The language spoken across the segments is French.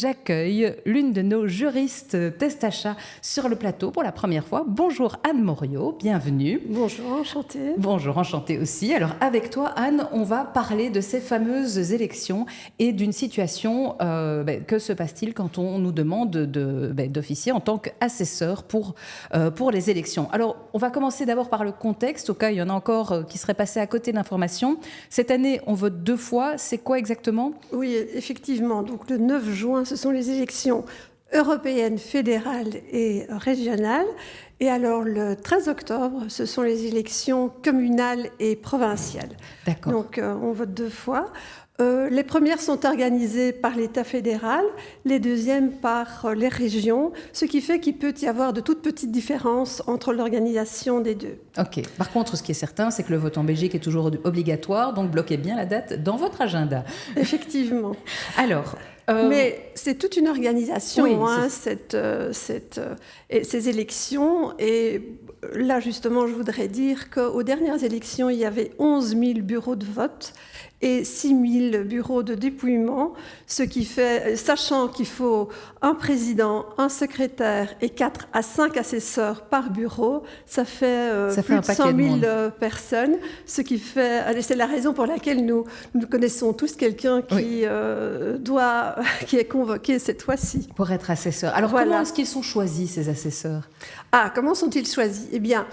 J'accueille l'une de nos juristes test-achat sur le plateau pour la première fois. Bonjour Anne Moriot, bienvenue. Bonjour, enchantée. Bonjour, enchantée aussi. Alors avec toi Anne, on va parler de ces fameuses élections et d'une situation, que se passe-t-il quand on nous demande d'officier en tant qu'assesseur pour les élections. Alors on va commencer d'abord par le contexte, au cas où il y en a encore qui seraient passés à côté d'informations. Cette année, on vote 2 fois, c'est quoi exactement ? Oui, effectivement, donc le 9 juin, ce sont les élections européennes, fédérales et régionales. Et alors le 13 octobre, ce sont les élections communales et provinciales. D'accord. Donc on vote 2 fois. Les premières sont organisées par l'État fédéral, les deuxièmes par les régions, ce qui fait qu'il peut y avoir de toutes petites différences entre l'organisation des deux. Ok. Par contre, ce qui est certain, c'est que le vote en Belgique est toujours obligatoire, donc bloquez bien la date dans votre agenda. Effectivement. Alors... Mais c'est toute une organisation, oui, ces élections. Et là, justement, je voudrais dire qu'aux dernières élections, il y avait 11 000 bureaux de vote et 6 000 bureaux de dépouillement, ce qui fait, sachant qu'il faut un président, un secrétaire et 4 à 5 assesseurs par bureau, ça fait plus de 100 000 personnes, ce qui fait, c'est la raison pour laquelle nous connaissons tous quelqu'un qui qui est convoqué cette fois-ci. Pour être assesseur. Alors voilà. Comment est-ce qu'ils sont choisis, ces assesseurs ? Comment sont-ils choisis ? Eh bien,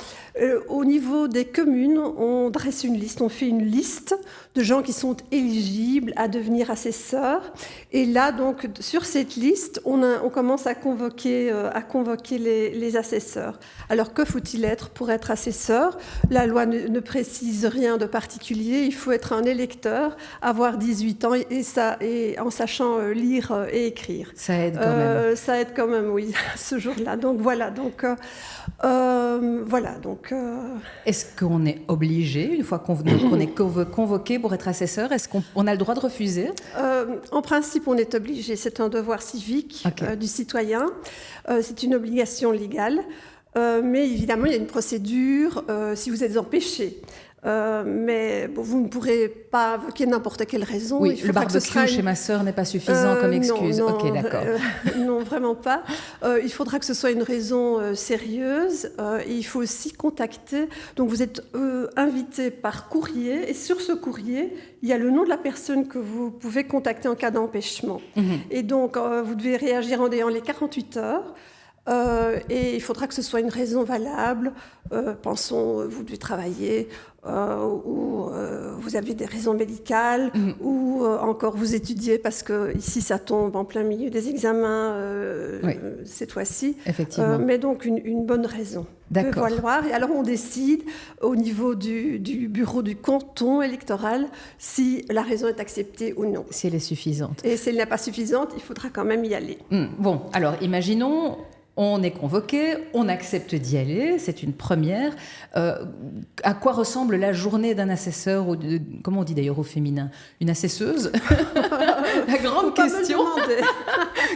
au niveau des communes, on dresse une liste, on fait une liste de gens qui sont éligibles à devenir assesseurs. Et là, donc, sur cette liste, on commence à convoquer les assesseurs. Alors, que faut-il être pour être assesseur ? La loi ne précise rien de particulier. Il faut être un électeur, avoir 18 ans et en sachant lire et écrire. Ça aide quand même. Ça aide quand même, oui, ce jour-là. Donc, voilà. Est-ce qu'on est obligé, une fois qu'on est convoqué pour être assesseur, est-ce qu'on a le droit de refuser ? En principe, on est obligé. C'est un devoir civique du citoyen. C'est une obligation légale. Mais évidemment, il y a une procédure si vous êtes empêché. Mais vous ne pourrez pas invoquer n'importe quelle raison. Oui, le barbecue chez ma sœur n'est pas suffisant comme excuse. Non, ok, d'accord. Non, vraiment pas. Il faudra que ce soit une raison sérieuse. Il faut aussi contacter. Donc vous êtes invité par courrier et sur ce courrier, il y a le nom de la personne que vous pouvez contacter en cas d'empêchement. Et donc vous devez réagir en ayant les 48 heures. Et il faudra que ce soit une raison valable. Pensons, vous devez travailler, ou vous avez des raisons médicales, ou encore vous étudiez parce que ici ça tombe en plein milieu des examens cette fois-ci. Effectivement. Mais donc une bonne raison. D'accord. Peut valoir. Et alors on décide au niveau du bureau du canton électoral si la raison est acceptée ou non. Si elle est suffisante. Et si elle n'est pas suffisante, il faudra quand même y aller. Bon, alors imaginons... On est convoqué, on accepte d'y aller, c'est une première. À quoi ressemble la journée d'un assesseur, ou comment on dit d'ailleurs au féminin ? Une assesseuse ? La grande question.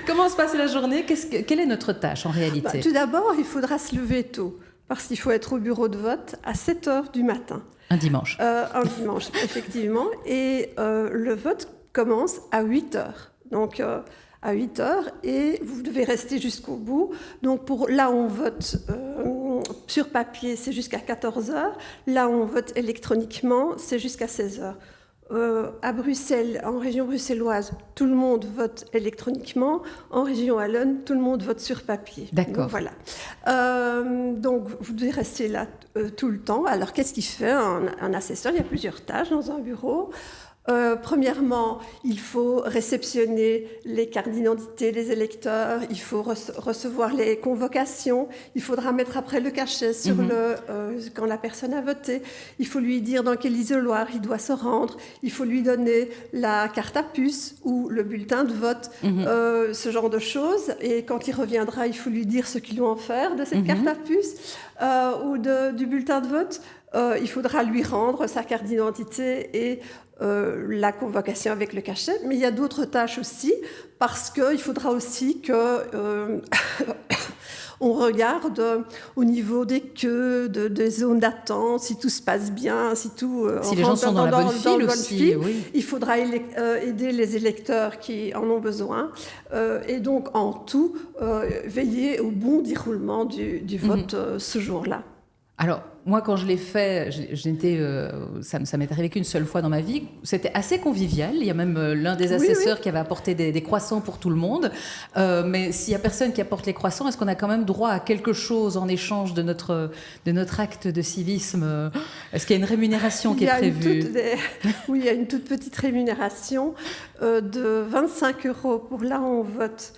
Comment se passe la journée ? Quelle est notre tâche en réalité ? Tout d'abord, il faudra se lever tôt, parce qu'il faut être au bureau de vote à 7 h du matin. Un dimanche. Un dimanche, effectivement. Et le vote commence à 8 h. Donc... à 8 h et vous devez rester jusqu'au bout. Donc là on vote sur papier, c'est jusqu'à 14 h. Là on vote électroniquement, c'est jusqu'à 16 h. À Bruxelles, en région bruxelloise, tout le monde vote électroniquement. En région wallonne, tout le monde vote sur papier. D'accord. Donc, voilà. Donc vous devez rester là tout le temps. Alors qu'est-ce qu'il fait un assesseur ? Il y a plusieurs tâches dans un bureau. Premièrement, il faut réceptionner les cartes d'identité des électeurs, il faut recevoir les convocations, il faudra mettre après le cachet sur quand la personne a voté, il faut lui dire dans quel isoloir il doit se rendre, il faut lui donner la carte à puce ou le bulletin de vote, ce genre de choses. Et quand il reviendra, il faut lui dire ce qu'il doit en faire de cette carte à puce ou du bulletin de vote. Il faudra lui rendre sa carte d'identité et la convocation avec le cachet. Mais il y a d'autres tâches aussi, parce qu'il faudra aussi que On regarde au niveau des queues, des zones d'attente, si tout se passe bien, si tout si les gens sont dans la bonne file aussi. Oui. Il faudra aider les électeurs qui en ont besoin. Et donc, en tout, veiller au bon déroulement du vote ce jour-là. Alors, moi, quand je l'ai fait, ça m'est arrivé qu'une seule fois dans ma vie. C'était assez convivial. Il y a même l'un des assesseurs qui avait apporté des croissants pour tout le monde. Mais s'il n'y a personne qui apporte les croissants, est-ce qu'on a quand même droit à quelque chose en échange de notre acte de civisme? Est-ce qu'il y a une rémunération qui est prévue? Oui, il y a une toute petite rémunération de 25 € pour là où on vote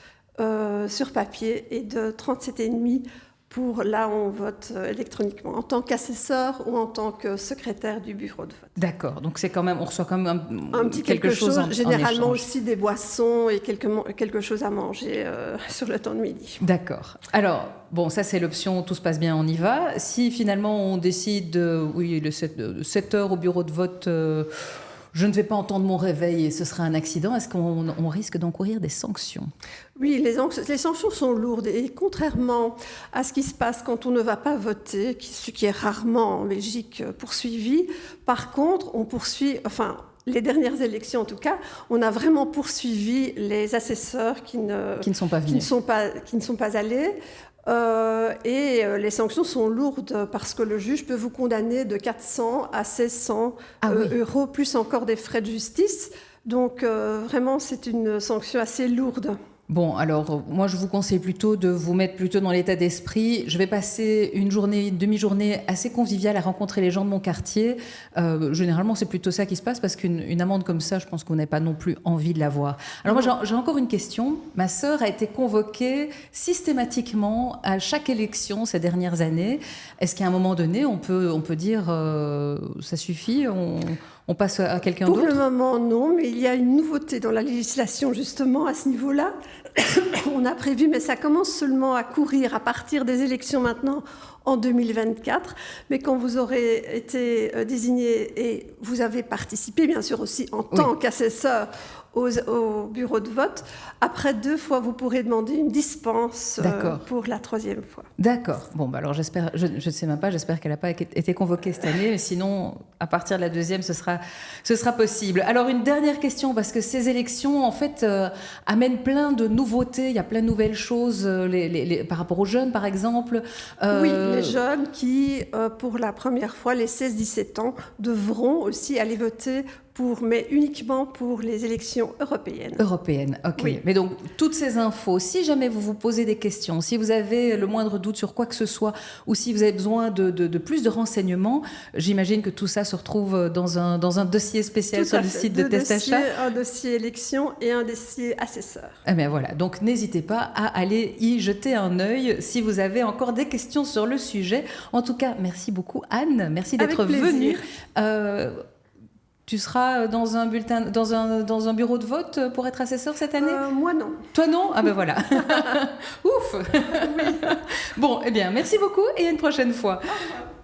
sur papier et de 37,5 € pour là où on vote électroniquement, en tant qu'assesseur ou en tant que secrétaire du bureau de vote. D'accord, donc c'est quand même, on reçoit quand même un petit quelque chose généralement en aussi des boissons et quelque chose à manger sur le temps de midi. D'accord. Alors, bon, ça c'est l'option, tout se passe bien, on y va. Si finalement on décide, le 7 heures au bureau de vote, je ne vais pas entendre mon réveil et ce sera un accident, est-ce qu'on risque d'encourir des sanctions? Oui, les sanctions sont lourdes et contrairement à ce qui se passe quand on ne va pas voter, ce qui est rarement en Belgique poursuivi, par contre, on poursuit, enfin, les dernières élections en tout cas, on a vraiment poursuivi les assesseurs qui ne sont pas allés. Et les sanctions sont lourdes parce que le juge peut vous condamner de 400 à 1600 €, plus encore des frais de justice. Donc vraiment, c'est une sanction assez lourde. Bon, alors, moi, je vous conseille plutôt de vous mettre plutôt dans l'état d'esprit. Je vais passer une demi-journée assez conviviale à rencontrer les gens de mon quartier. Généralement, c'est plutôt ça qui se passe parce qu'une amende comme ça, je pense qu'on n'a pas non plus envie de l'avoir. Alors, moi, j'ai encore une question. Ma sœur a été convoquée systématiquement à chaque élection ces dernières années. Est-ce qu'à un moment donné, on peut dire ça suffit, on passe à quelqu'un d'autre? Pour le moment, non, mais il y a une nouveauté dans la législation, justement, à ce niveau-là. On a prévu, mais ça commence seulement à courir à partir des élections maintenant en 2024. Mais quand vous aurez été désigné et vous avez participé, bien sûr aussi en tant qu'assesseur au bureau de vote, après 2 fois, vous pourrez demander une dispense pour la 3e fois. D'accord. Bon, bah alors j'espère, je ne sais même pas, j'espère qu'elle n'a pas été convoquée cette année, mais sinon, à partir de la 2e, ce sera possible. Alors, une dernière question, parce que ces élections, en fait, amènent plein de nouveautés, il y a plein de nouvelles choses par rapport aux jeunes, par exemple. Oui, les jeunes qui, pour la première fois, les 16-17 ans, devront aussi aller voter mais uniquement pour les élections européennes. Européennes, ok. Oui. Mais donc, toutes ces infos, si jamais vous vous posez des questions, si vous avez le moindre doute sur quoi que ce soit, ou si vous avez besoin de plus de renseignements, j'imagine que tout ça se retrouve dans un dossier spécial sur le site de Testachat. Un dossier élection et un dossier assesseur. Eh bien voilà, donc n'hésitez pas à aller y jeter un œil si vous avez encore des questions sur le sujet. En tout cas, merci beaucoup Anne, merci d'être venue. Tu seras dans un bureau de vote pour être assesseur cette année? Moi, non. Toi, non? Ah ben voilà. Ouf. Oui. Bon, eh bien, merci beaucoup et à une prochaine fois.